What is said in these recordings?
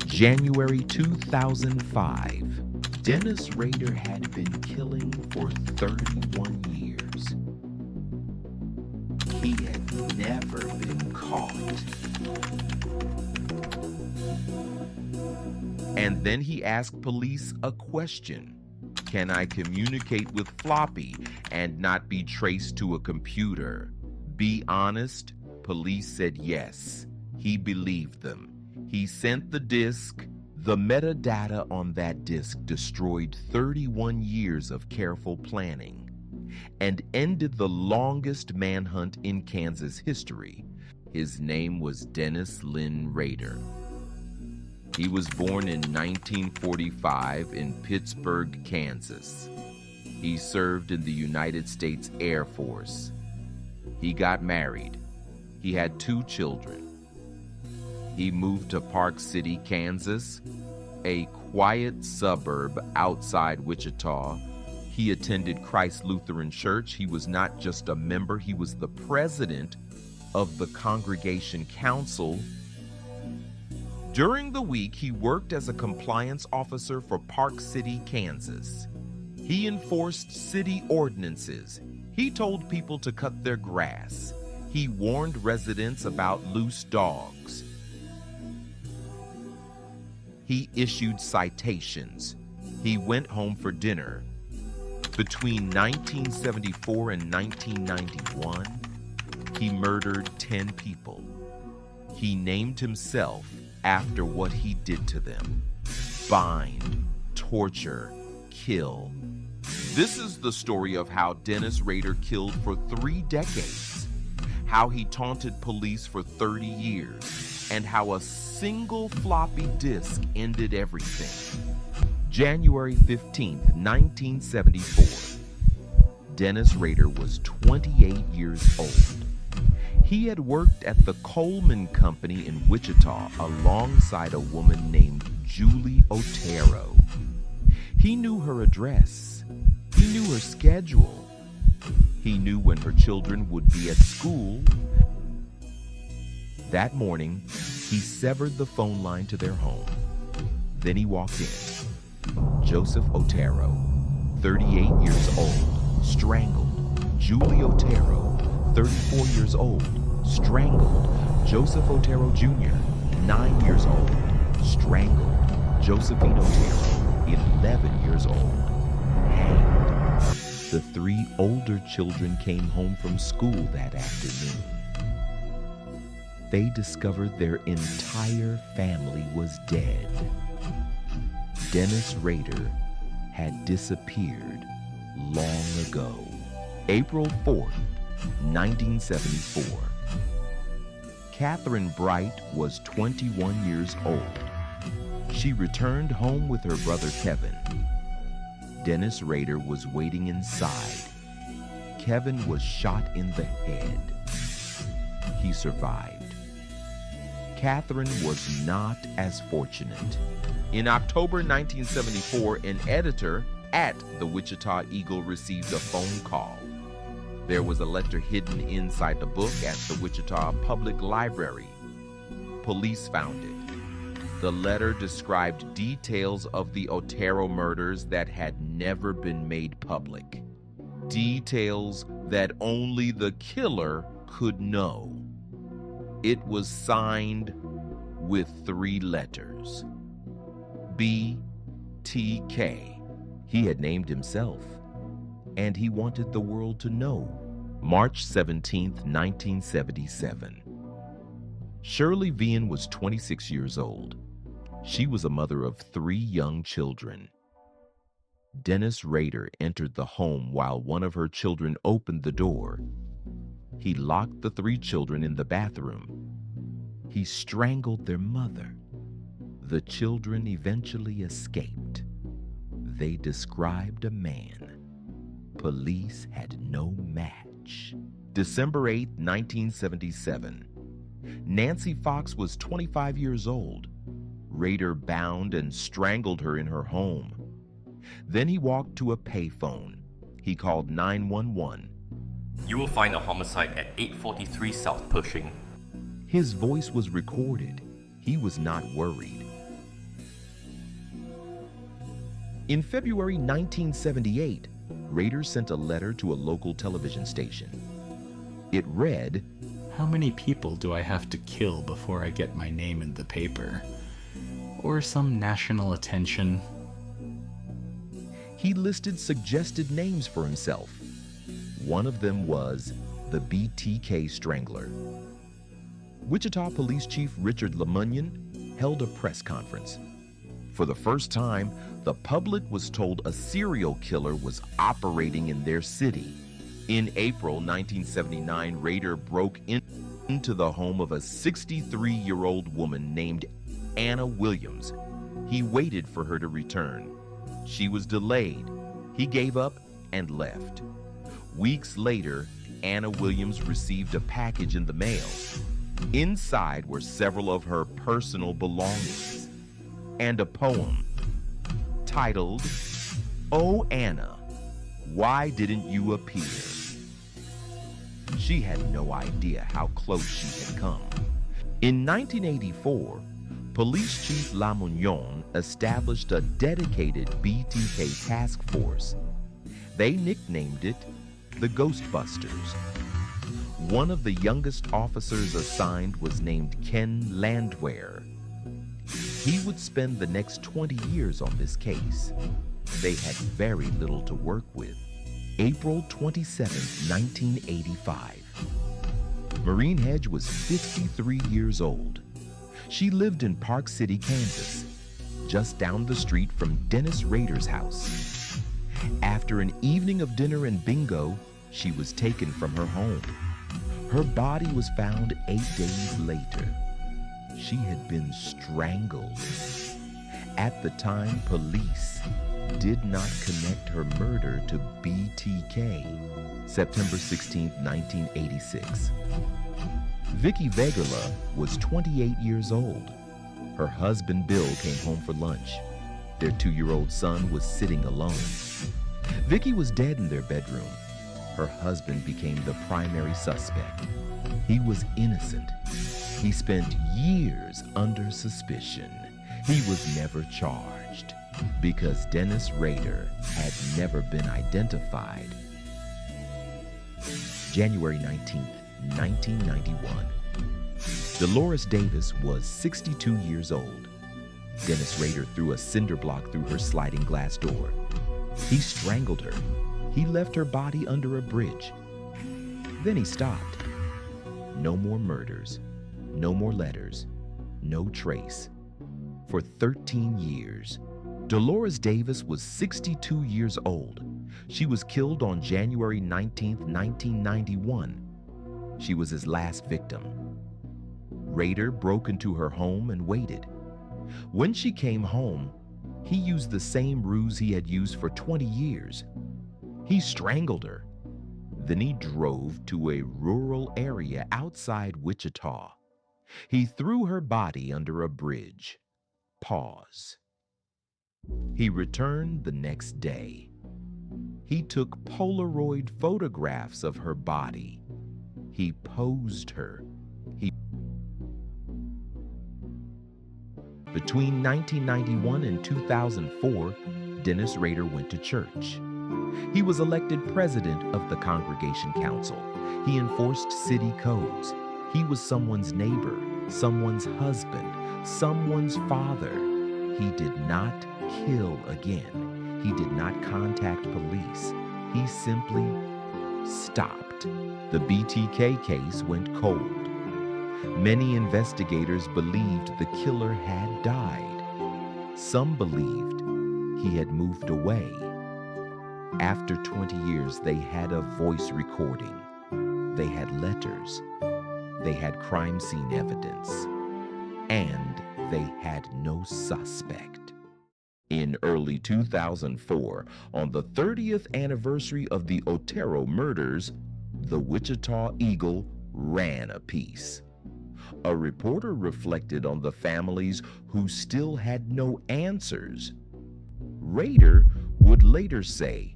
January 2005. Dennis Rader had been killing for 31 years. He had never been caught. And then he asked police a question. Can I communicate with Floppy and not be traced to a computer? Be honest. Police said yes. He believed them. He sent the disk. The metadata on that disk destroyed 31 years of careful planning and ended the longest manhunt in Kansas history. His name was Dennis Lynn Rader. He was born in 1945 in Pittsburgh, Kansas. He served in the United States Air Force. He got married. He had 2 children. He moved to Park City, Kansas, a quiet suburb outside Wichita. He attended Christ Lutheran Church. He was not just a member, he was the president of the Congregation Council. During the week, he worked as a compliance officer for Park City, Kansas. He enforced city ordinances. He told people to cut their grass. He warned residents about loose dogs. He issued citations. He went home for dinner. Between 1974 and 1991, he murdered 10 people. He named himself after what he did to them. Bind, torture, kill. This is the story of how Dennis Rader killed for 3 decades, how he taunted police for 30 years, and how a single floppy disk ended everything. January 15th, 1974. Dennis Rader was 28 years old. He had worked at the Coleman Company in Wichita alongside a woman named Julie Otero. He knew her address. He knew her schedule. He knew when her children would be at school. That morning, he severed the phone line to their home. Then he walked in. Joseph Otero, 38 years old, strangled. Julie Otero, 34 years old, strangled. Joseph Otero Jr., 9 years old, strangled. Josephine Otero, 11 years old, hanged. The 3 older children came home from school that afternoon. They discovered their entire family was dead. Dennis Rader had disappeared long ago. April 4th, 1974. Catherine Bright was 21 years old. She returned home with her brother Kevin. Dennis Rader was waiting inside. Kevin was shot in the head. He survived. Catherine was not as fortunate. In October 1974, an editor at the Wichita Eagle received a phone call. There was a letter hidden inside the book at the Wichita Public Library. Police found it. The letter described details of the Otero murders that had never been made public. Details that only the killer could know. It was signed with 3 letters. BTK. He had named himself, and he wanted the world to know. March 17th, 1977. Shirley Vian was 26 years old. She was a mother of 3 young children. Dennis Rader entered the home while one of her children opened the door. He locked the 3 children in the bathroom. He strangled their mother. The children eventually escaped. They described a man. Police had no match. December 8, 1977. Nancy Fox was 25 years old. Rader bound and strangled her in her home. Then he walked to a payphone. He called 911. You will find a homicide at 843 South Pushing. His voice was recorded. He was not worried. In February 1978, Rader sent a letter to a local television station. It read, "How many people do I have to kill before I get my name in the paper? Or some national attention?" He listed suggested names for himself. One of them was the BTK Strangler. Wichita Police Chief Richard Lemunion held a press conference. For the first time, the public was told a serial killer was operating in their city. In April 1979, Rader broke into the home of a 63-year-old woman named Anna Williams. He waited for her to return. She was delayed. He gave up and left. Weeks later, Anna Williams received a package in the mail. Inside were several of her personal belongings and a poem titled, "Oh Anna, Why Didn't You Appear?" She had no idea how close she had come. In 1984, Police Chief Lemunion established a dedicated BTK task force. They nicknamed it the Ghostbusters. One of the youngest officers assigned was named Ken Landwehr. He would spend the next 20 years on this case. They had very little to work with. April 27, 1985. Maureen Hedge was 53 years old. She lived in Park City, Kansas, just down the street from Dennis Rader's house. After an evening of dinner and bingo, she was taken from her home. Her body was found 8 days later. She had been strangled. At the time, police did not connect her murder to BTK. September 16, 1986. Vicky Vegerla was 28 years old. Her husband Bill came home for lunch. Their 2-year-old son was sitting alone. Vicky was dead in their bedroom. Her husband became the primary suspect. He was innocent. He spent years under suspicion. He was never charged because Dennis Rader had never been identified. January 19, 1991. Dolores Davis was 62 years old. Dennis Rader threw a cinder block through her sliding glass door. He strangled her. He left her body under a bridge. Then he stopped. No more murders, no more letters, no trace. For 13 years, Dolores Davis was 62 years old. She was killed on January 19, 1991. She was his last victim. Rader broke into her home and waited. When she came home, he used the same ruse he had used for 20 years. He strangled her. Then he drove to a rural area outside Wichita. He threw her body under a bridge. Pause. He returned the next day. He took Polaroid photographs of her body. He posed her. Between 1991 and 2004, Dennis Rader went to church. He was elected president of the Congregation Council. He enforced city codes. He was someone's neighbor, someone's husband, someone's father. He did not kill again. He did not contact police. He simply stopped. The BTK case went cold. Many investigators believed the killer had died. Some believed he had moved away. After 20 years, they had a voice recording. They had letters. They had crime scene evidence. And they had no suspect. In early 2004, on the 30th anniversary of the Otero murders, the Wichita Eagle ran a piece. A reporter reflected on the families who still had no answers. Rader would later say,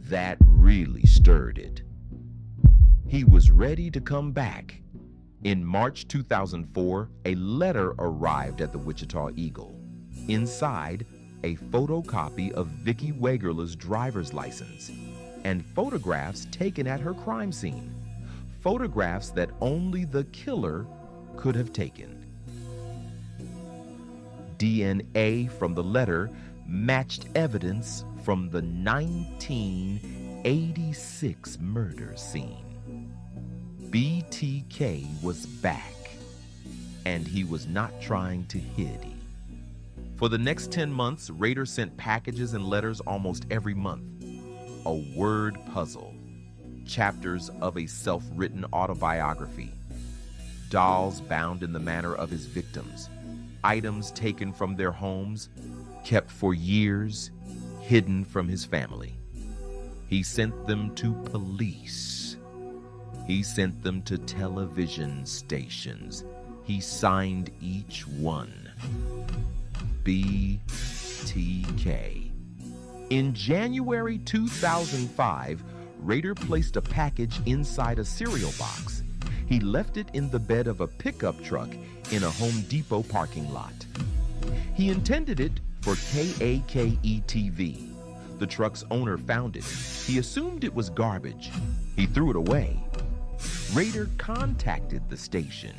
"That really stirred it." He was ready to come back. In March 2004, a letter arrived at the Wichita Eagle. Inside, a photocopy of Vicky Wegerle's driver's license, and photographs taken at her crime scene. Photographs that only the killer could have taken. DNA from the letter matched evidence from the 1986 murder scene. BTK was back, and he was not trying to hide. For the next 10 months, Rader sent packages and letters almost every month. A word puzzle, chapters of a self-written autobiography, dolls bound in the manner of his victims, items taken from their homes, kept for years, hidden from his family. He sent them to police. He sent them to television stations. He signed each one. BTK. In January 2005, Rader placed a package inside a cereal box. He left it in the bed of a pickup truck in a Home Depot parking lot. He intended it for KAKE-TV. The truck's owner found it. He assumed it was garbage. He threw it away. Rader contacted the station,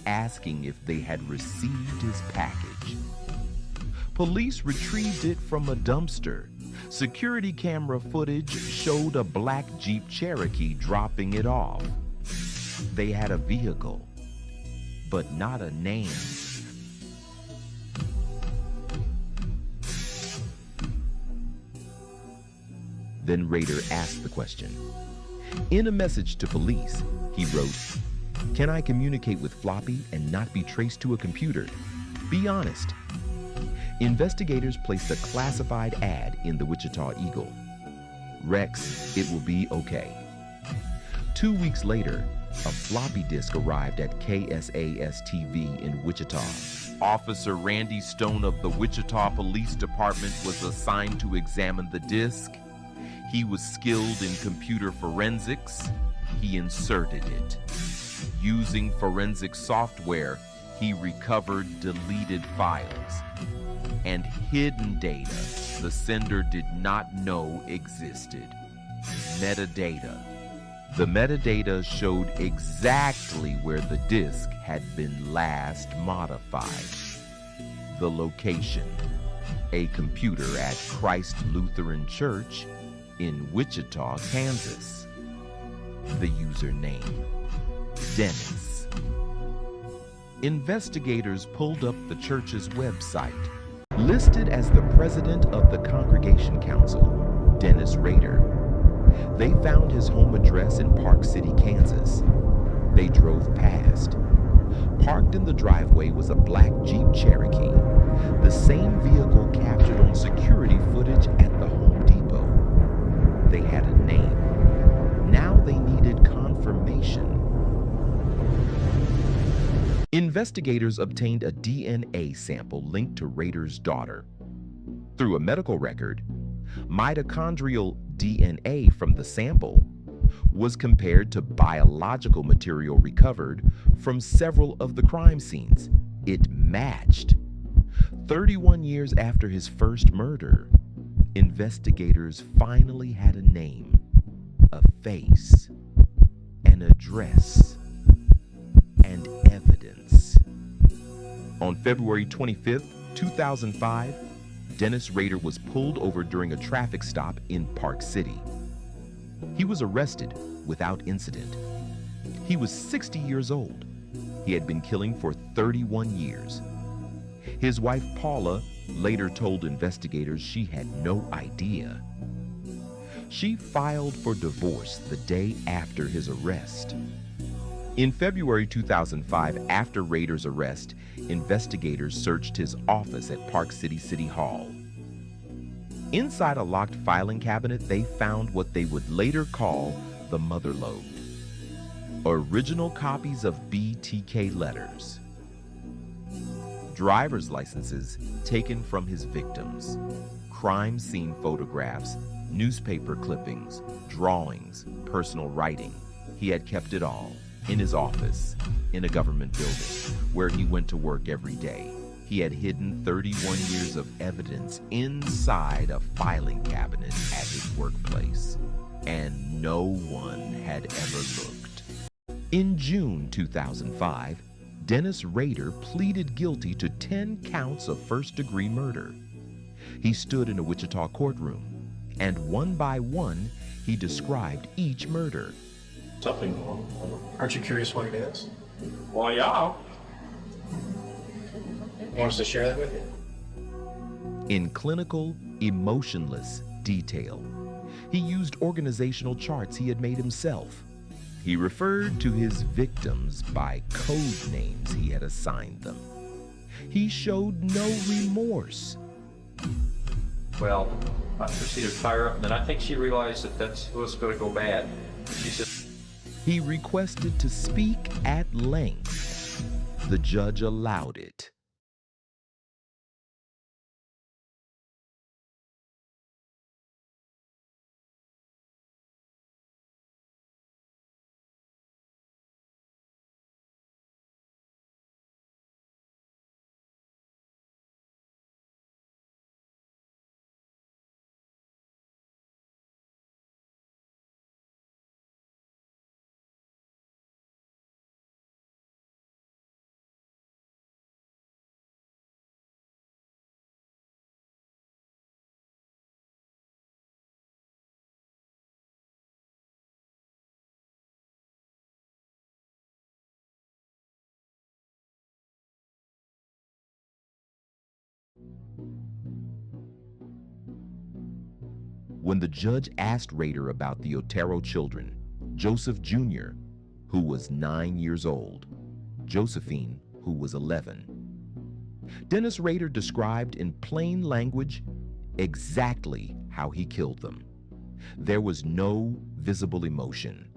asking if they had received his package. Police retrieved it from a dumpster. Security camera footage showed a black Jeep Cherokee dropping it off. They had a vehicle, but not a name. Then Rader asked the question. In a message to police, he wrote, "Can I communicate with Floppy and not be traced to a computer? Be honest." Investigators placed a classified ad in the Wichita Eagle. "Rex, it will be okay." 2 weeks later, a floppy disk arrived at KSAS-TV in Wichita. Officer Randy Stone of the Wichita Police Department was assigned to examine the disk. He was skilled in computer forensics. He inserted it. Using forensic software, he recovered deleted files and hidden data the sender did not know existed. Metadata. The metadata showed exactly where the disk had been last modified. The location, a computer at Christ Lutheran Church in Wichita, Kansas. The username, Dennis. Investigators pulled up the church's website. Listed as the president of the Congregation Council, Dennis Rader. They found his home address in Park City, Kansas. They drove past. Parked in the driveway was a black Jeep Cherokee, the same vehicle captured on security footage at the Home Depot. They had a name. Now they needed confirmation. Investigators obtained a DNA sample linked to Rader's daughter. Through a medical record, mitochondrial DNA from the sample was compared to biological material recovered from several of the crime scenes. It matched. 31 years after his first murder, investigators finally had a name, a face, an address, and evidence. On February 25th, 2005, Dennis Rader was pulled over during a traffic stop in Park City. He was arrested without incident. He was 60 years old. He had been killing for 31 years. His wife, Paula, later told investigators she had no idea. She filed for divorce the day after his arrest. In February 2005, after Rader's arrest, investigators searched his office at Park City City Hall. Inside a locked filing cabinet, they found what they would later call the motherlode. Original copies of BTK letters. Driver's licenses taken from his victims. Crime scene photographs, newspaper clippings, drawings, personal writing. He had kept it all in his office, in a government building, where he went to work every day. he had hidden 31 years of evidence inside a filing cabinet at his workplace, and no one had ever looked. In June 2005, Dennis Rader pleaded guilty to 10 counts of first-degree murder. He stood in a Wichita courtroom, and one by one, he described each murder. Something wrong. Aren't you curious what it is? Well, yeah. Want us to share that with you? In clinical, emotionless detail, he used organizational charts he had made himself. He referred to his victims by code names he had assigned them. He showed no remorse. Well, I proceeded to fire up, and then I think she realized that was going to go bad. She said, He requested to speak at length. The judge allowed it. When the judge asked Rader about the Otero children, Joseph Jr., who was 9 years old, Josephine, who was 11, Dennis Rader described in plain language exactly how he killed them. There was no visible emotion.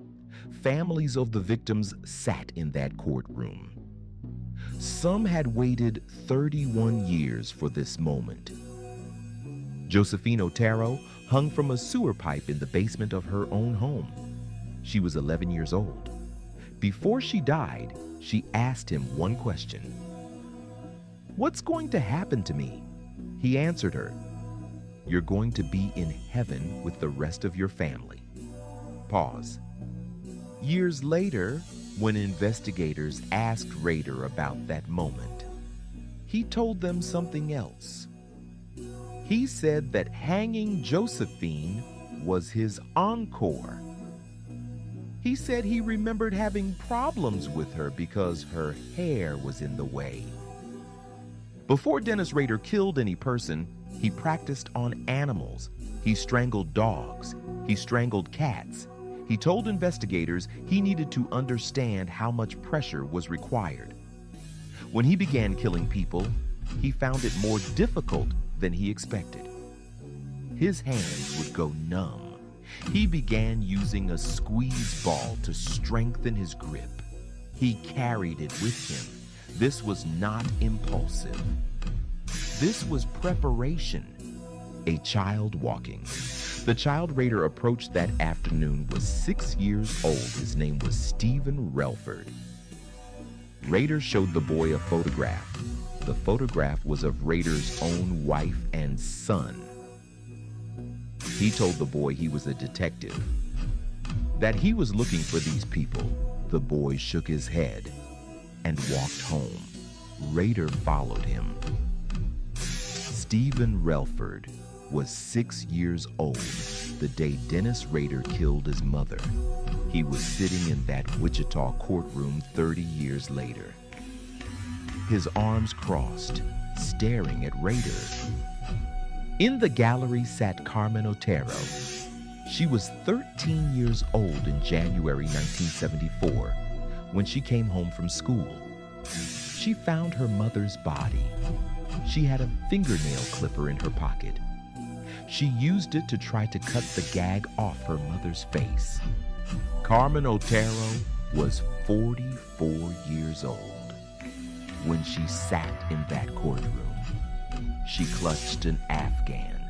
Families of the victims sat in that courtroom. Some had waited 31 years for this moment. Josephine Otero hung from a sewer pipe in the basement of her own home. She was 11 years old. Before she died, she asked him one question. "What's going to happen to me?" He answered her, "You're going to be in heaven with the rest of your family." Pause. Years later, when investigators asked Rader about that moment, he told them something else. He said that hanging Josephine was his encore. He said he remembered having problems with her because her hair was in the way. Before Dennis Rader killed any person, he practiced on animals. He strangled dogs. He strangled cats. He told investigators he needed to understand how much pressure was required. When he began killing people, he found it more difficult than he expected. His hands would go numb. He began using a squeeze ball to strengthen his grip. He carried it with him. This was not impulsive. This was preparation. A child walking. The child Rader approached that afternoon was 6 years old. His name was Stephen Relford. Rader showed the boy a photograph. The photograph was of Rader's own wife and son. He told the boy he was a detective, that he was looking for these people. The boy shook his head and walked home. Rader followed him. Stephen Relford was 6 years old the day Dennis Rader killed his mother. He was sitting in that Wichita courtroom 30 years later. His arms crossed, staring at Rader. In the gallery sat Carmen Otero. She was 13 years old in January 1974 when she came home from school. She found her mother's body. She had a fingernail clipper in her pocket. She used it to try to cut the gag off her mother's face. Carmen Otero was 44 years old when she sat in that courtroom. She clutched an Afghan.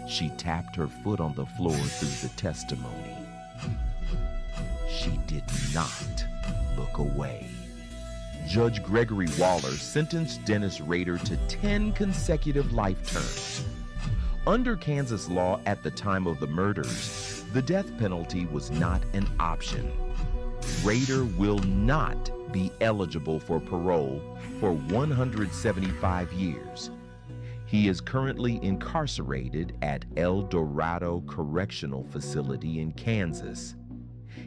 She tapped her foot on the floor through the testimony. She did not look away. Judge Gregory Waller sentenced Dennis Rader to 10 consecutive life terms. Under Kansas law at the time of the murders, the death penalty was not an option. Rader will not be eligible for parole for 175 years. He is currently incarcerated at El Dorado Correctional Facility in Kansas.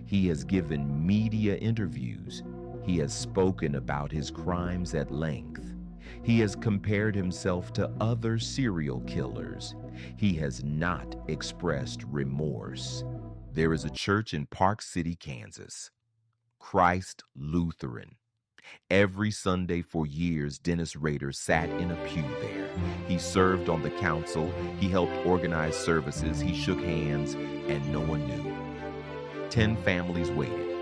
He has given media interviews. He has spoken about his crimes at length. He has compared himself to other serial killers. He has not expressed remorse. There is a church in Park City, Kansas, Christ Lutheran. Every Sunday for years, Dennis Rader sat in a pew there. He served on the council. He helped organize services. He shook hands, and no one knew. 10 families waited,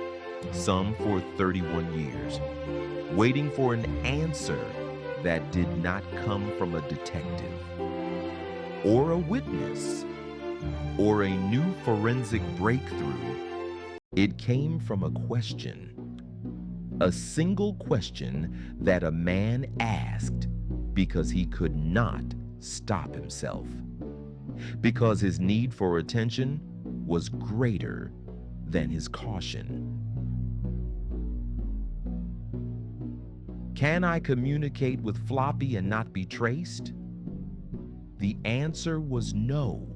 some for 31 years, waiting for an answer that did not come from a detective, or a witness, or a new forensic breakthrough. It came from a question. A single question that a man asked because he could not stop himself. Because his need for attention was greater than his caution. Can I communicate with Floppy and not be traced? The answer was no.